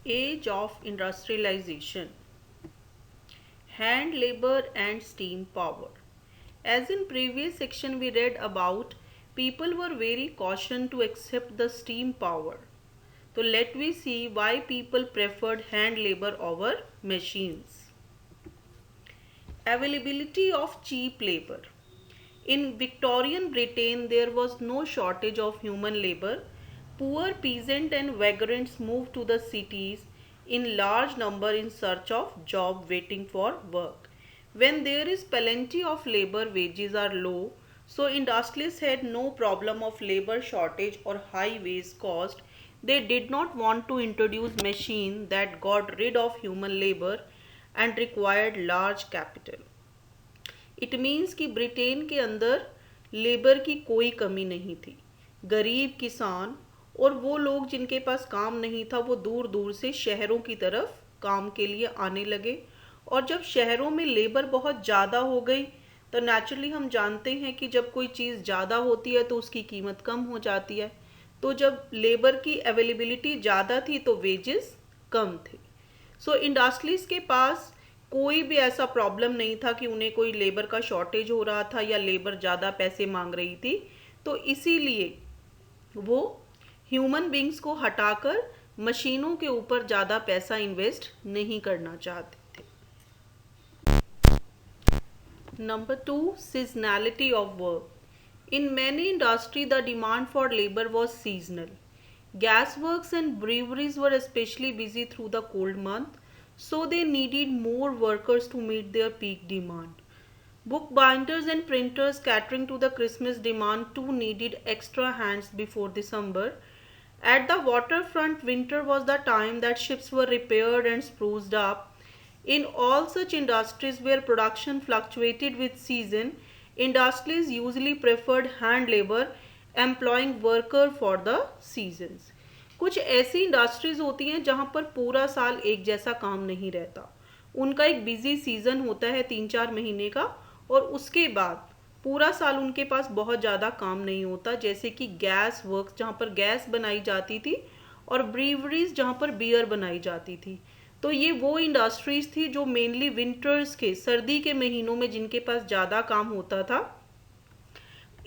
Age of industrialization, hand labor and steam power. As in previous section we read about, people were very cautioned to accept the steam power. So let we see why people preferred hand labor over machines. Availability of cheap labor. In Victorian Britain, there was no shortage of human labor. Poor peasants and vagrants moved to the cities in large number in search of job waiting for work. When there is plenty of labor, wages are low, so industrialists had no problem of labor shortage or high wage cost. They did not want to introduce machine that got rid of human labor and required large capital. It means कि Britain के अंदर labour की कोई कमी नहीं थी। गरीब किसान और वो लोग जिनके पास काम नहीं था वो दूर दूर से शहरों की तरफ काम के लिए आने लगे। और जब शहरों में लेबर बहुत ज़्यादा हो गई तो नेचुरली हम जानते हैं कि जब कोई चीज़ ज़्यादा होती है तो उसकी कीमत कम हो जाती है। तो जब लेबर की अवेलेबिलिटी ज़्यादा थी तो वेजेस कम थे। सो इंडस्ट्रीज के पास कोई भी ऐसा प्रॉब्लम नहीं था कि उन्हें कोई लेबर का शॉर्टेज हो रहा था या लेबर ज़्यादा पैसे मांग रही थी। तो इसीलिए वो ह्यूमन बींग्स को हटाकर मशीनों के ऊपर ज़्यादा पैसा इन्वेस्ट नहीं करना चाहते थे। Number 2, seasonality of work. In many industries, the demand for labor was seasonal. Gasworks and breweries were especially busy through the cold month, so they needed more workers to meet their peak demand. Bookbinders and printers catering to the Christmas demand too needed extra hands before December. At the waterfront, winter was the time that ships were repaired and spruced up. In all such industries where production fluctuated with season, industries usually preferred hand labor, employing worker for the seasons. कुछ ऐसी industries होती हैं जहाँ पर पूरा साल एक जैसा काम नहीं रहता। उनका एक बिजी सीजन होता है 3-4 महीने का, और उसके बाद पूरा साल उनके पास बहुत ज़्यादा काम नहीं होता। जैसे कि गैस वर्क जहाँ पर गैस बनाई जाती थी, और ब्रीवरीज जहाँ पर बियर बनाई जाती थी। तो ये वो इंडस्ट्रीज थी जो मेनली विंटर्स के, सर्दी के महीनों में जिनके पास ज़्यादा काम होता था,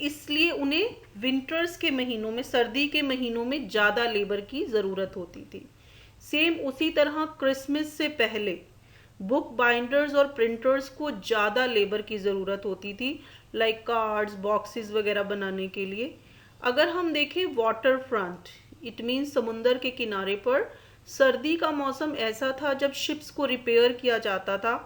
इसलिए उन्हें विंटर्स के महीनों में, सर्दी के महीनों में ज़्यादा लेबर की ज़रूरत होती थी। सेम उसी तरह क्रिसमस से पहले बुक बाइंडर्स और प्रिंटर्स को ज़्यादा लेबर की ज़रूरत होती थी, लाइक कार्ड्स, बॉक्सेस वगैरह बनाने के लिए। अगर हम देखें वाटर फ्रंट, इट मीन्स समुंदर के किनारे पर, सर्दी का मौसम ऐसा था जब शिप्स को रिपेयर किया जाता था,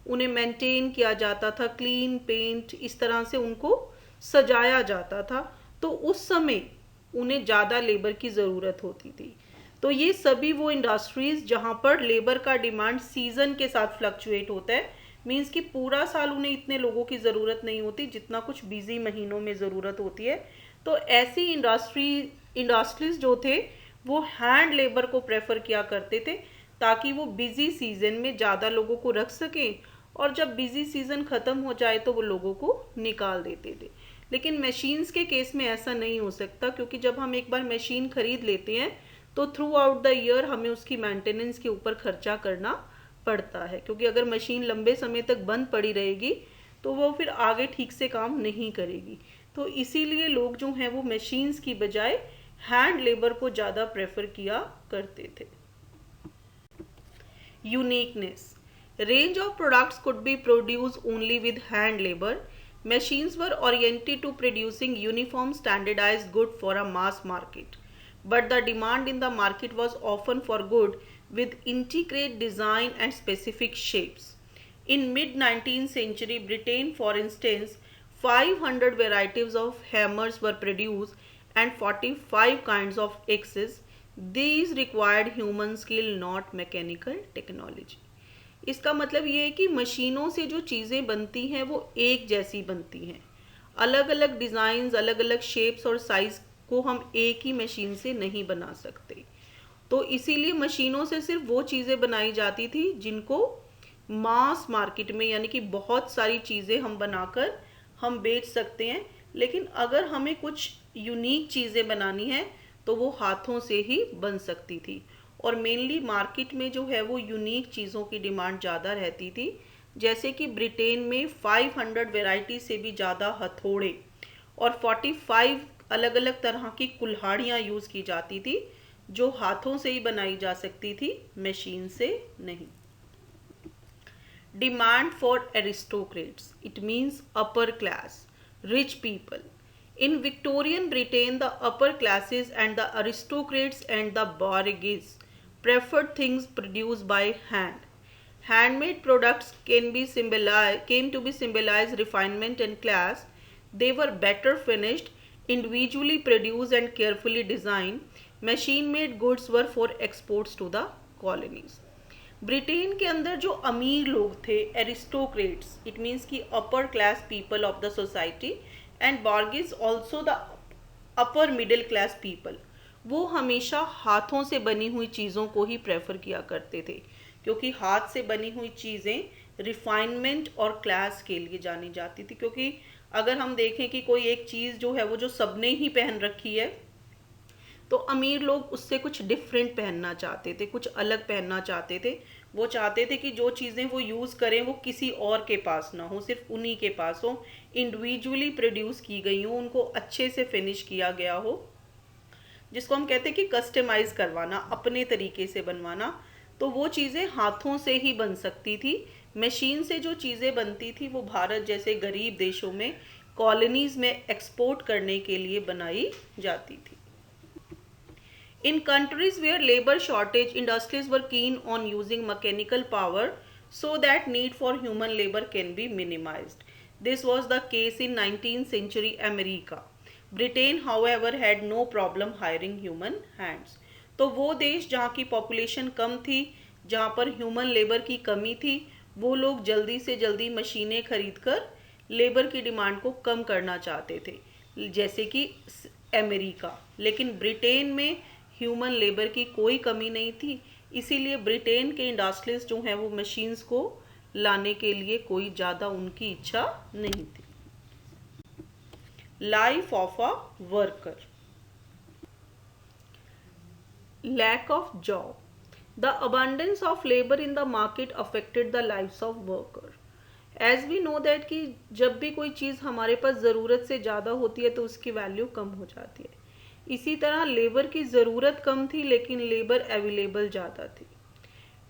उन्हें मेंटेन किया जाता था, क्लीन पेंट इस तरह से उनको सजाया जाता था। तो उस समय उन्हें ज़्यादा लेबर की ज़रूरत होती थी। तो ये सभी वो इंडस्ट्रीज जहाँ पर लेबर का डिमांड सीजन के साथ फ्लक्चुएट होता है, मीन्स कि पूरा साल उन्हें इतने लोगों की ज़रूरत नहीं होती जितना कुछ बिजी महीनों में ज़रूरत होती है। तो ऐसी इंडस्ट्रीज जो थे वो हैंड लेबर को प्रेफर किया करते थे, ताकि वो बिजी सीजन में ज़्यादा लोगों को रख सकें, और जब बिजी सीजन ख़त्म हो जाए तो वो लोगों को निकाल देते थे। लेकिन मशीन्स के केस में ऐसा नहीं हो सकता, क्योंकि जब हम एक बार मशीन खरीद लेते हैं तो थ्रू आउट द ईयर हमें उसकी मेंटेनेंस के ऊपर खर्चा करना पड़ता है। क्योंकि अगर मशीन लंबे समय तक बंद पड़ी रहेगी तो वो फिर आगे ठीक से काम नहीं करेगी। तो इसीलिए लोग जो हैं वो मशीन्स की बजाय हैंड लेबर को ज़्यादा प्रेफर किया करते थे। Uniqueness, range of products could be produced only with hand labor. Machines were oriented to producing uniform standardized good for a mass market, but the demand in the market was often for good with intricate design and specific shapes. In mid 19th century Britain, for instance, 500 varieties of hammers were produced and 45 kinds of axes. These required human skill, not mechanical technology. इसका मतलब ये है कि मशीनों से जो चीज़ें बनती हैं वो एक जैसी बनती हैं। अलग अलग डिज़ाइंस, अलग अलग शेप्स और साइज़ को हम एक ही मशीन से नहीं बना सकते। तो इसीलिए मशीनों से सिर्फ वो चीज़ें बनाई जाती थी जिनको मास मार्केट में, यानी कि बहुत सारी चीज़ें हम बनाकर हम बेच सकते हैं। लेकिन अगर हमें कुछ यूनिक चीज़ें बनानी है तो वो हाथों से ही बन सकती थी। और मेनली मार्केट में जो है वो यूनिक चीज़ों की डिमांड ज़्यादा रहती थी। जैसे कि ब्रिटेन में 500 वैरायटी से भी ज़्यादा हथौड़े और 45 अलग अलग तरह की कुल्हाड़ियाँ यूज़ की जाती थी, जो हाथों से ही बनाई जा सकती थी, मशीन से नहीं। Demand for aristocrats, it means upper class, rich people. In Victorian Britain, the upper classes and the aristocrats and the bourgeois preferred things produced by hand. Handmade products came to be symbolize refinement and class. They were better finished, individually produced and carefully designed. Machine made goods were for exports to the colonies. Britain के अंदर जो अमीर लोग थे, aristocrats, it means की upper class people of the society, and bourgeois also the upper middle class people, वो हमेशा हाथों से बनी हुई चीज़ों को ही प्रेफर किया करते थे, क्योंकि हाथ से बनी हुई चीज़ें रिफाइनमेंट और क्लास के लिए जानी जाती थी। क्योंकि अगर हम देखें कि कोई एक चीज़ जो है वो जो सबने ही पहन रखी है, तो अमीर लोग उससे कुछ डिफरेंट पहनना चाहते थे, कुछ अलग पहनना चाहते थे। वो चाहते थे कि जो चीज़ें वो यूज़ करें वो किसी और के पास ना हो, सिर्फ उन्हीं के पास हो, इंडिविजुअली प्रोड्यूस की गई हो, उनको अच्छे से फिनिश किया गया हो, जिसको हम कहते हैं कि कस्टमाइज करवाना, अपने तरीके से बनवाना। तो वो चीज़ें हाथों से ही बन सकती थी। मशीन से जो चीज़ें बनती थी वो भारत जैसे गरीब देशों में कॉलोनीज में एक्सपोर्ट करने के लिए बनाई जाती थी। In countries where labor shortage, industries were keen on using mechanical power so that need for human labor can be minimized. This was the case in 19th century America. Britain, however, had no problem hiring human hands. तो वो देश जहाँ की population कम थी, जहाँ पर human labour की कमी थी, वो लोग जल्दी से जल्दी मशीनें खरीद कर लेबर की डिमांड को कम करना चाहते थे, जैसे कि अमेरिका। लेकिन ब्रिटेन में ह्यूमन लेबर की कोई कमी नहीं थी, इसीलिए ब्रिटेन के इंडस्ट्रीज जो हैं वो मशीन्स को लाने के लिए कोई ज़्यादा उनकी इच्छा नहीं थी। Life of a worker, lack of job, the abundance of labour in the market affected the lifes of worker. As we know that कि जब भी कोई चीज़ हमारे पास ज़रूरत से ज़्यादा होती है तो उसकी वैल्यू कम हो जाती है। इसी तरह लेबर की ज़रूरत कम थी लेकिन लेबर अवेलेबल ज़्यादा थी।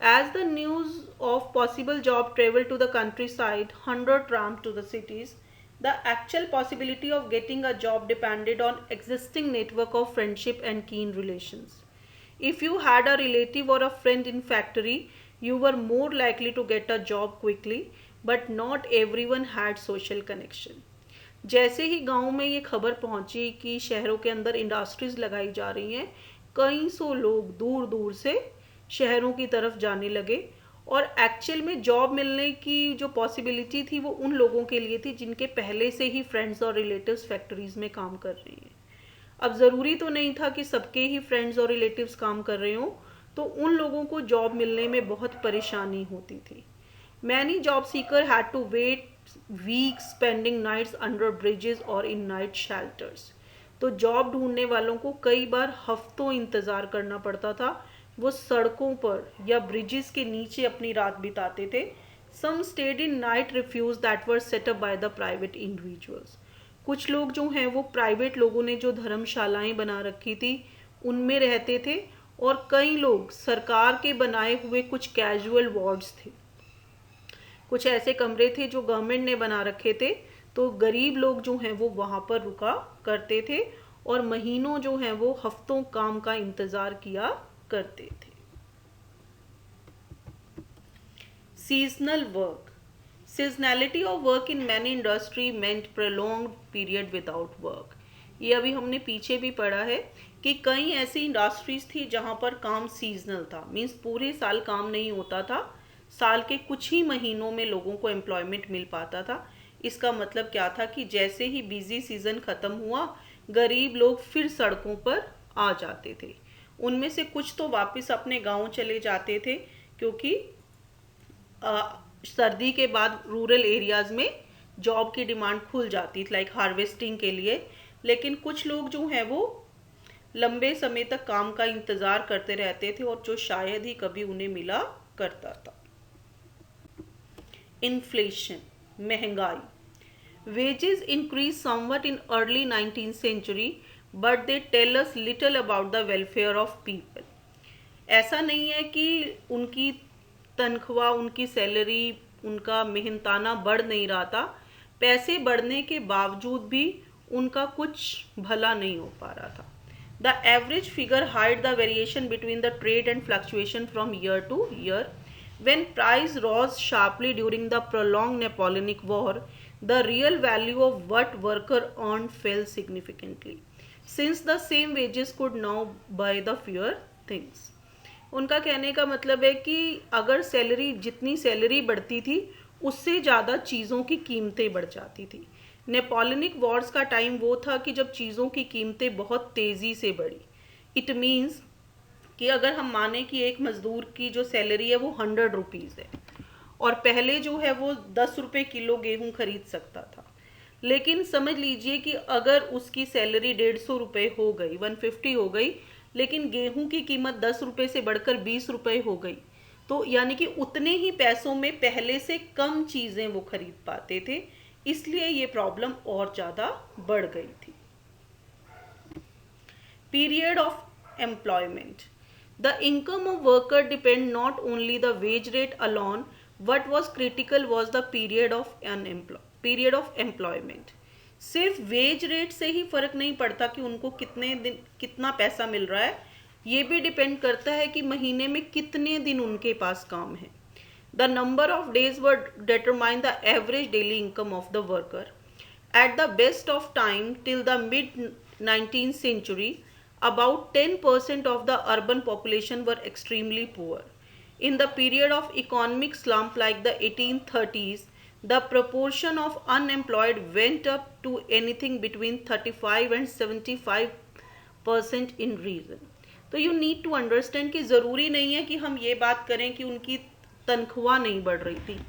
As the news of possible job traveled to the countryside, hundred rammed to the cities, the actual possibility of getting a job depended on existing network of friendship and keen relations. If you had a relative or a friend in factory, you were more likely to get a job quickly, but not everyone had social connection. जैसे ही गांव में ये खबर पहुंची कि शहरों के अंदर इंडस्ट्रीज लगाई जा रही हैं, कई सौ लोग दूर दूर से शहरों की तरफ जाने लगे, और एक्चुअल में जॉब मिलने की जो पॉसिबिलिटी थी वो उन लोगों के लिए थी जिनके पहले से ही फ्रेंड्स और रिलेटिव्स फैक्ट्रीज में काम कर रही हैं। अब ज़रूरी तो नहीं था कि सबके ही फ्रेंड्स और रिलेटिव्स काम कर रहे हों, तो उन लोगों को जॉब मिलने में बहुत परेशानी होती थी। Many job seeker had to wait weeks spending nights under bridges और इन नाइट शेल्टर्स। तो जॉब ढूंढने वालों को कई बार हफ्तों इंतज़ार करना पड़ता था, वो सड़कों पर या ब्रिजेस के नीचे अपनी रात बिताते थे। Some stayed in night refuge that were set up by the private individuals. कुछ लोग जो हैं वो प्राइवेट लोगों ने जो धर्मशालाएं बना रखी थी उनमें रहते थे, और कई लोग सरकार के बनाए हुए कुछ कैजुअल वार्ड्स थे, कुछ ऐसे कमरे थे जो गवर्नमेंट ने बना रखे थे, तो गरीब लोग जो हैं वो वहाँ पर रुका करते थे और महीनों जो हैं वो हफ्तों काम का इंतज़ार किया करते थे। Seasonal work, seasonality of work in many industry meant prolonged period without work. ये अभी हमने पीछे भी पढ़ा है कि कई ऐसी इंडस्ट्रीज थी जहाँ पर काम सीजनल था, मीन्स पूरे साल काम नहीं होता था, साल के कुछ ही महीनों में लोगों को एम्प्लॉयमेंट मिल पाता था। इसका मतलब क्या था कि जैसे ही बिजी सीजन ख़त्म हुआ, गरीब लोग फिर सड़कों पर आ जाते थे। उनमें से कुछ तो वापस अपने गांव चले जाते थे, क्योंकि सर्दी के बाद रूरल एरियाज़ में जॉब की डिमांड खुल जाती थी, लाइक हार्वेस्टिंग के लिए। लेकिन कुछ लोग जो हैं वो लंबे समय तक काम का इंतज़ार करते रहते थे और जो शायद ही कभी उन्हें मिला करता था। इन्फ्लेशन, महंगाई. Wages increased somewhat in early 19th century, but they tell us little about the welfare of people. ऐसा नहीं है कि उनकी तनख्वाह, उनकी सैलरी, उनका मेहनताना बढ़ नहीं रहा था, पैसे बढ़ने के बावजूद भी उनका कुछ भला नहीं हो पा रहा था. The average figure hide the variation between the trade and fluctuation from year to year. When price rose sharply during the prolonged Napoleonic War, the real value of what worker earned fell significantly, since the same wages could now buy the fewer things. उनका कहने का मतलब है कि अगर salary, जितनी salary बढ़ती थी उससे ज़्यादा चीज़ों की कीमतें बढ़ जाती थी. नेपोलियनिक वॉर्स का टाइम वो था कि जब चीज़ों की कीमतें बहुत तेज़ी से बढ़ी. इट मीन्स कि अगर हम माने कि एक मज़दूर की जो सैलरी है वो 100 रुपीज़ है और पहले जो है वो 10 रुपये किलो गेहूँ खरीद सकता था, लेकिन समझ लीजिए कि अगर उसकी सैलरी 150 रुपये हो गई, 150 हो गई, लेकिन गेहूं की कीमत 10 रुपये से बढ़कर 20 रुपये हो गई, तो यानी कि उतने ही पैसों में पहले से कम चीज़ें वो खरीद पाते थे, इसलिए ये प्रॉब्लम और ज़्यादा बढ़ गई थी. Period of employment. The income of worker depend not only the wage rate alone. What was critical was the period of employment. सिर्फ वेज रेट से ही फर्क नहीं पड़ता कि उनको कितने दिन कितना पैसा मिल रहा है, ये भी डिपेंड करता है कि महीने में कितने दिन उनके पास काम है. The number of days would determine the average daily income of the worker. At the best of time till the mid 19th century, about 10% of the urban population were extremely poor. In the period of economic slump like the 1830s, the proportion of unemployed went up to anything between 35 and 75% in region. तो you need to understand कि ज़रूरी नहीं है कि हम ये बात करें कि उनकी तनख्वाह नहीं बढ़ रही थी.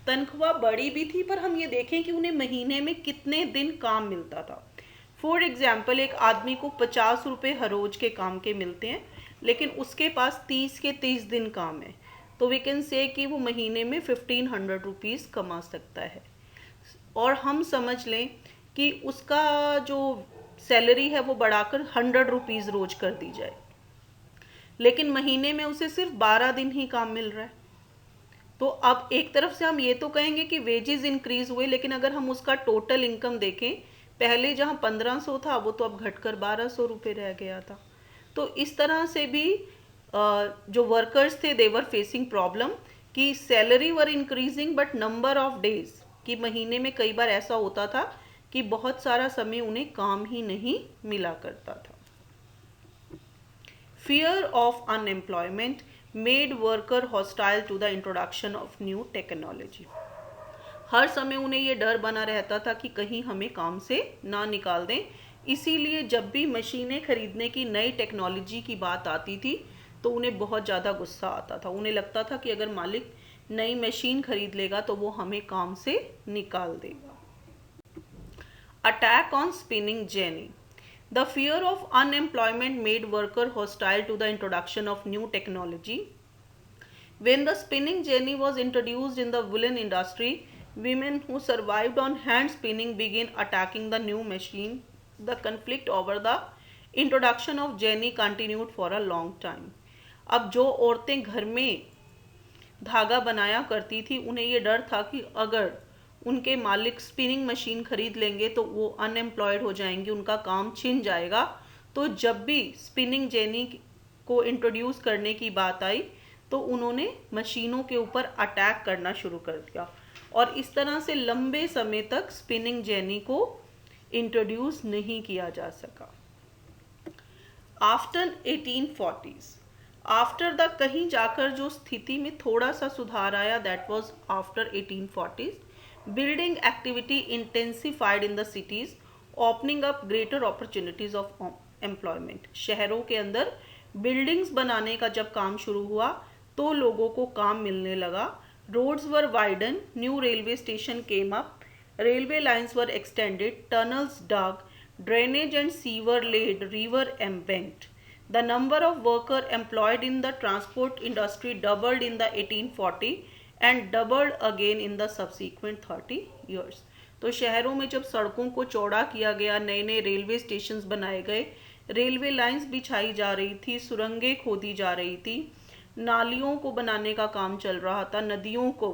तनख्वाह बढ़ी भी थी, पर हम ये देखें कि उन्हें महीने में कितने दिन काम मिलता था. फॉर एग्जाम्पल, एक आदमी को 50 रुपये हर रोज के काम के मिलते हैं, लेकिन उसके पास 30 के 30 दिन काम है, तो वी कैन से कि वो महीने में 1500 रुपीज़ कमा सकता है. और हम समझ लें कि उसका जो सैलरी है वो बढ़ाकर 100 रुपीज़ रोज कर दी जाए, लेकिन महीने में उसे सिर्फ 12 दिन ही काम मिल रहा है. तो अब एक तरफ से हम ये तो कहेंगे कि वेजेस इंक्रीज हुए, लेकिन अगर हम उसका टोटल इनकम देखें, पहले जहाँ 1500 था वो तो अब घटकर 1200 रुपये रह गया था. तो इस तरह से भी जो वर्कर्स थे दे वर फेसिंग प्रॉब्लम कि salary were increasing but number of days, कि महीने में कई बार ऐसा होता था कि बहुत सारा समय उन्हें काम ही नहीं मिला करता था. Fear of unemployment made worker hostile to the introduction of new technology. हर समय उन्हें ये डर बना रहता था कि कहीं हमें काम से ना निकाल दें, इसीलिए जब भी मशीनें खरीदने की नई टेक्नोलॉजी की बात आती थी तो उन्हें बहुत ज़्यादा गुस्सा आता था. उन्हें लगता था कि अगर मालिक नई मशीन खरीद लेगा तो वो हमें काम से निकाल देगा. Attack on spinning jenny. The fear of unemployment made workers hostile to the introduction of new technology. When the spinning jenny was introduced in the woolen industry, women who survived on hand spinning began attacking the new machine. The conflict over the introduction of jenny continued for a long time. अब जो औरतें घर में धागा बनाया करती थी, उन्हें ये डर था कि अगर उनके मालिक स्पिनिंग मशीन खरीद लेंगे तो वो अनएम्प्लॉयड हो जाएंगे, उनका काम छिन जाएगा. तो जब भी स्पिनिंग जेनी को इंट्रोड्यूस करने की बात आई तो उन्होंने मशीनों के ऊपर अटैक करना शुरू कर दिया, और इस तरह से लंबे समय तक स्पिनिंग जेनी को इंट्रोड्यूस नहीं किया जा सका. आफ्टर 1840s, आफ्टर द कहीं जाकर जो स्थिति में थोड़ा सा सुधार आया, that was after 1840s. Building activity intensified in the cities, opening up greater opportunities of employment. शहरों के अंदर बिल्डिंग्स बनाने का जब काम शुरू हुआ तो लोगों को काम मिलने लगा. Roads were widened, new railway station came up, railway lines were extended, tunnels dug, drainage and sewer laid, river embanked. The number of workers employed in the transport industry doubled in the 1840 and doubled again in the subsequent 30 years. तो शहरों में जब सड़कों को चौड़ा किया गया, नए नए रेलवे स्टेशन बनाए गए, रेलवे लाइंस बिछाई जा रही थी, सुरंगें खोदी जा रही थी, नालियों को बनाने का काम चल रहा था, नदियों को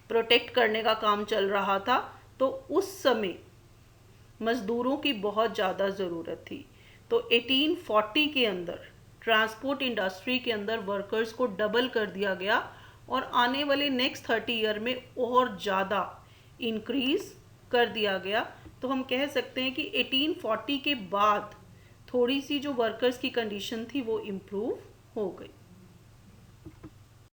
प्रोटेक्ट करने का काम चल रहा था, तो उस समय मज़दूरों की बहुत ज़्यादा ज़रूरत थी। तो 1840 के अंदर ट्रांसपोर्ट इंडस्ट्री के अंदर वर्कर्स को डबल कर दिया गया और आने वाले नेक्स्ट 30 ईयर में और ज़्यादा इंक्रीज कर दिया गया। तो हम कह सकते हैं कि 1840 के बाद थोड़ी सी जो वर्कर्स की कंडीशन थी वो इम्प्रूव हो गई।